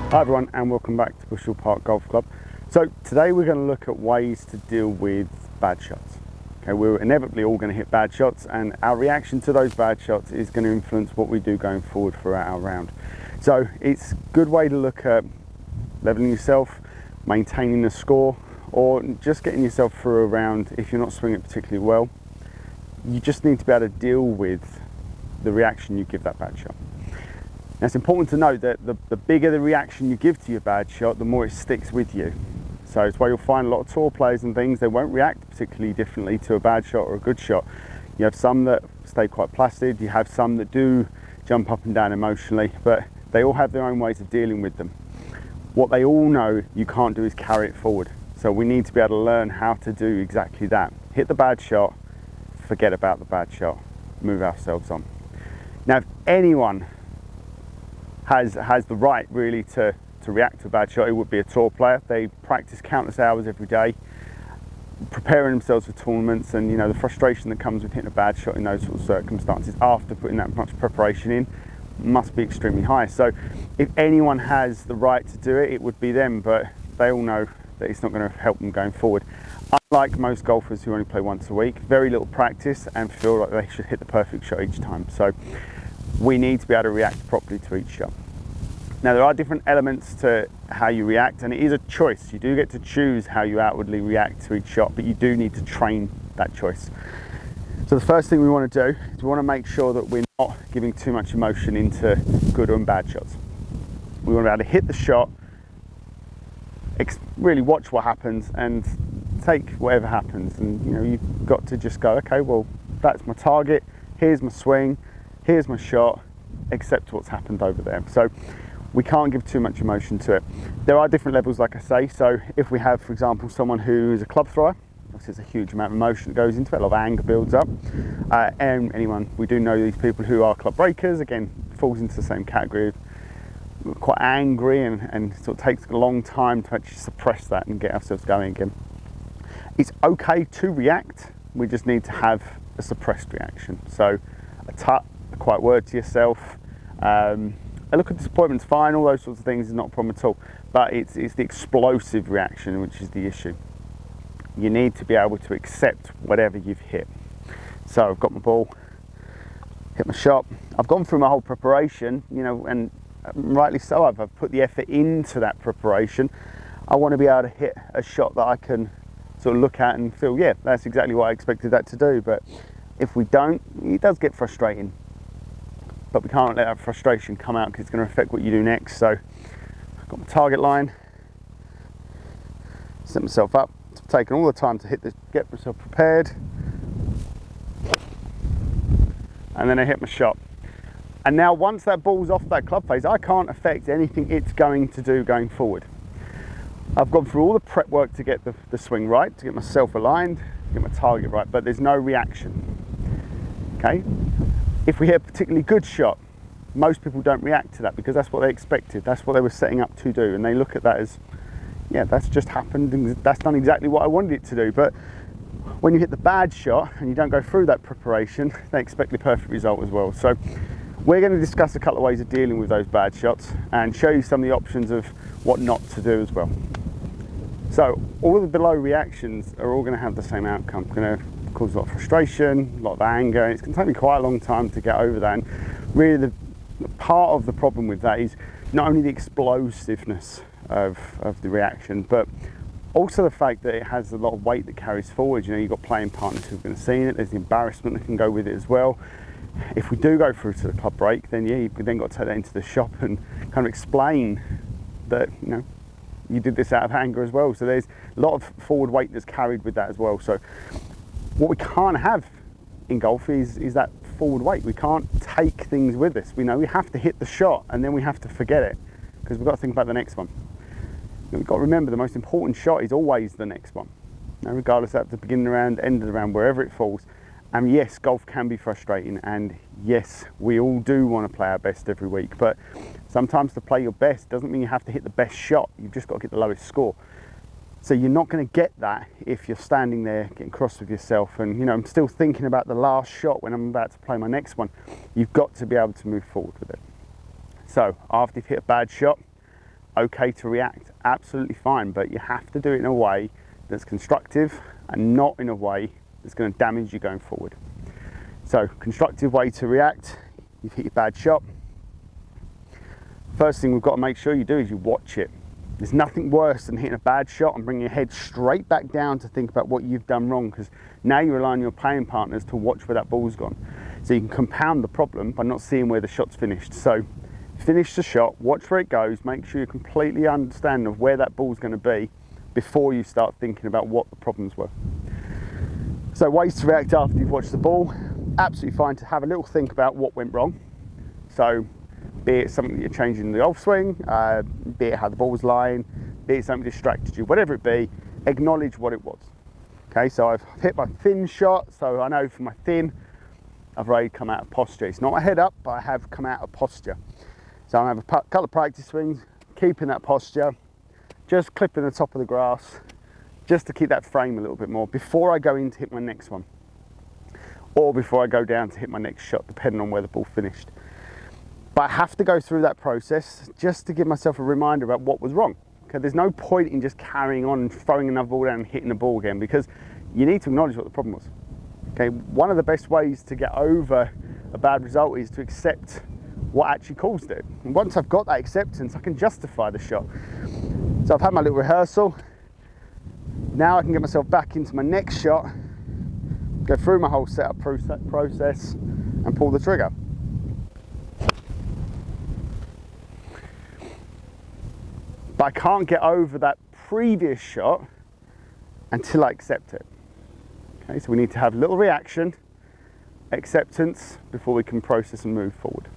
Hi everyone, and welcome back to Bushell Park Golf Club. So today we're going to look at ways to deal with bad shots. Okay, we're inevitably all going to hit bad shots, and our reaction to those bad shots is going to influence what we do going forward throughout our round. So it's a good way to look at leveling yourself, maintaining the score, or just getting yourself through a round if you're not swinging particularly well. You just need to be able to deal with the reaction you give that bad shot. Now, it's important to note that the bigger the reaction you give to your bad shot, the more it sticks with you. So it's why you'll find a lot of tour players and things, they won't react particularly differently to a bad shot or a good shot. You have some that stay quite placid, you have some that do jump up and down emotionally, but they all have their own ways of dealing with them. What they all know you can't do is carry it forward. So we need to be able to learn how to do exactly that. Hit the bad shot, forget about the bad shot, move ourselves on. Now, if anyone has the right really to react to a bad shot, it would be a tour player. They practice countless hours every day, preparing themselves for tournaments, and you know the frustration that comes with hitting a bad shot in those sort of circumstances after putting that much preparation in must be extremely high. So if anyone has the right to do it, it would be them, but they all know that it's not going to help them going forward. Unlike most golfers who only play once a week, very little practice and feel like they should hit the perfect shot each time. So we need to be able to react properly to each shot. Now, there are different elements to how you react, and it is a choice. You do get to choose how you outwardly react to each shot, but you do need to train that choice. So the first thing we want to do is we want to make sure that we're not giving too much emotion into good and bad shots. We want to be able to hit the shot, really watch what happens and take whatever happens. And you know, you've got to just go, okay, well, that's my target, here's my swing, here's my shot, accept what's happened over there. So we can't give too much emotion to it. There are different levels, like I say. So if we have, for example, someone who is a club thrower, obviously there's a huge amount of emotion that goes into it, a lot of anger builds up. And anyone, we do know these people who are club breakers, again, falls into the same category, quite angry and sort of takes a long time to actually suppress that and get ourselves going again. It's okay to react, we just need to have a suppressed reaction. So a tut, a quiet word to yourself, a look at disappointment's fine, all those sorts of things is not a problem at all, but it's the explosive reaction which is the issue. You need to be able to accept whatever you've hit. So I've got my ball, hit my shot, I've gone through my whole preparation, you know, and rightly so, I've put the effort into that preparation. I want to be able to hit a shot that I can sort of look at and feel, yeah, that's exactly what I expected that to do. But if we don't, it does get frustrating. But we can't let that frustration come out because it's going to affect what you do next. So I've got my target line, set myself up, it's taken all the time to get myself prepared, and then I hit my shot. And now once that ball's off that club face, I can't affect anything it's going to do going forward. I've gone through all the prep work to get the swing right, to get myself aligned, to get my target right, but there's no reaction. Okay? If we hit a particularly good shot, most people don't react to that because that's what they expected, that's what they were setting up to do, and they look at that as, yeah, that's just happened and that's done exactly what I wanted it to do. But when you hit the bad shot and you don't go through that preparation, they expect the perfect result as well. So we're going to discuss a couple of ways of dealing with those bad shots and show you some of the options of what not to do as well. So all of the below reactions are all going to have the same outcome. It's going to cause a lot of frustration, a lot of anger, and it's going to take me quite a long time to get over that. And really the part of the problem with that is not only the explosiveness of the reaction, but also the fact that it has a lot of weight that carries forward. You know, you've got playing partners who are going to see it, there's the embarrassment that can go with it as well. If we do go through to the club break, then yeah, you've then got to take that into the shop and kind of explain that, you know, you did this out of anger as well. So there's a lot of forward weight that's carried with that as well. So what we can't have in golf is that forward weight. We can't take things with us. We know we have to hit the shot and then we have to forget it because we've got to think about the next one. We've got to remember the most important shot is always the next one. Now, regardless of the beginning of the round, end of the round, wherever it falls. And yes, golf can be frustrating, and yes, we all do want to play our best every week, but sometimes to play your best doesn't mean you have to hit the best shot. You've just got to get the lowest score. So you're not going to get that if you're standing there getting cross with yourself and, you know, I'm still thinking about the last shot when I'm about to play my next one. You've got to be able to move forward with it. So after you've hit a bad shot, okay to react, absolutely fine, but you have to do it in a way that's constructive and not in a way that's going to damage you going forward. So, constructive way to react, you've hit your bad shot. First thing we've got to make sure you do is you watch it. There's nothing worse than hitting a bad shot and bringing your head straight back down to think about what you've done wrong, because now you rely on your playing partners to watch where that ball's gone. So you can compound the problem by not seeing where the shot's finished. So finish the shot, watch where it goes, make sure you completely understand of where that ball's going to be before you start thinking about what the problems were. So ways to react after you've watched the ball, absolutely fine to have a little think about what went wrong. So be it something that you're changing in the golf swing, be it how the ball was lying, be it something distracted you, whatever it be, acknowledge what it was. Okay, so I've hit my thin shot, so I know for my thin, I've already come out of posture. It's not my head up, but I have come out of posture. So I have a couple of practice swings, keeping that posture, just clipping the top of the grass, just to keep that frame a little bit more before I go in to hit my next one, or before I go down to hit my next shot, depending on where the ball finished. But I have to go through that process just to give myself a reminder about what was wrong. Okay, there's no point in just carrying on and throwing another ball down and hitting the ball again, because you need to acknowledge what the problem was. Okay, one of the best ways to get over a bad result is to accept what actually caused it. And once I've got that acceptance, I can justify the shot. So I've had my little rehearsal. Now I can get myself back into my next shot, go through my whole setup process and pull the trigger. But I can't get over that previous shot until I accept it. Okay, so we need to have a little reaction, acceptance, before we can process and move forward.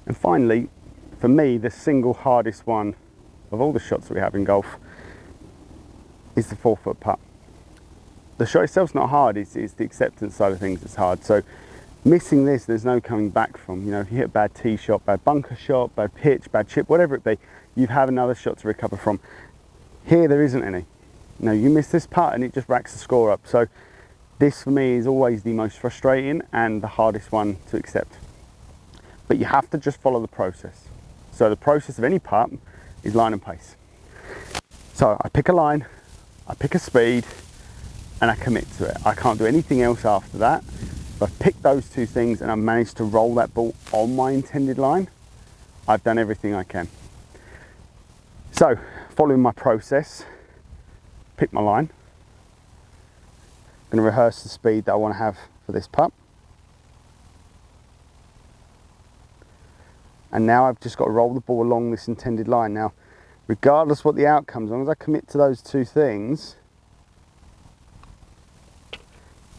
And finally, for me, the single hardest one of all the shots that we have in golf is the 4-foot putt. The shot itself's not hard, it's the acceptance side of things that's hard. So missing this, there's no coming back from. You know, if you hit a bad tee shot, bad bunker shot, bad pitch, bad chip, whatever it be, you have another shot to recover from. Here, there isn't any. No, you miss this putt and it just racks the score up. So this for me is always the most frustrating and the hardest one to accept. But you have to just follow the process. So the process of any putt is line and pace. So I pick a line, I pick a speed, and I commit to it. I can't do anything else after that. If I've picked those two things and I've managed to roll that ball on my intended line, I've done everything I can. So, following my process, pick my line. I'm going to rehearse the speed that I want to have for this putt. And now I've just got to roll the ball along this intended line. Now, regardless what the outcome, as long as I commit to those two things,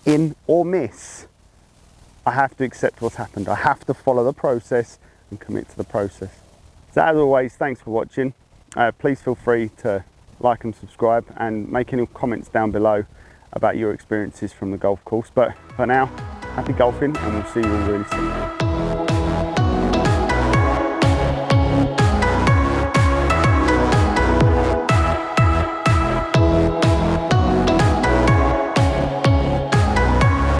in or miss, I have to accept what's happened. I have to follow the process and commit to the process. So as always, thanks for watching. Please feel free to like and subscribe and make any comments down below about your experiences from the golf course. But for now, happy golfing and we'll see you all really soon.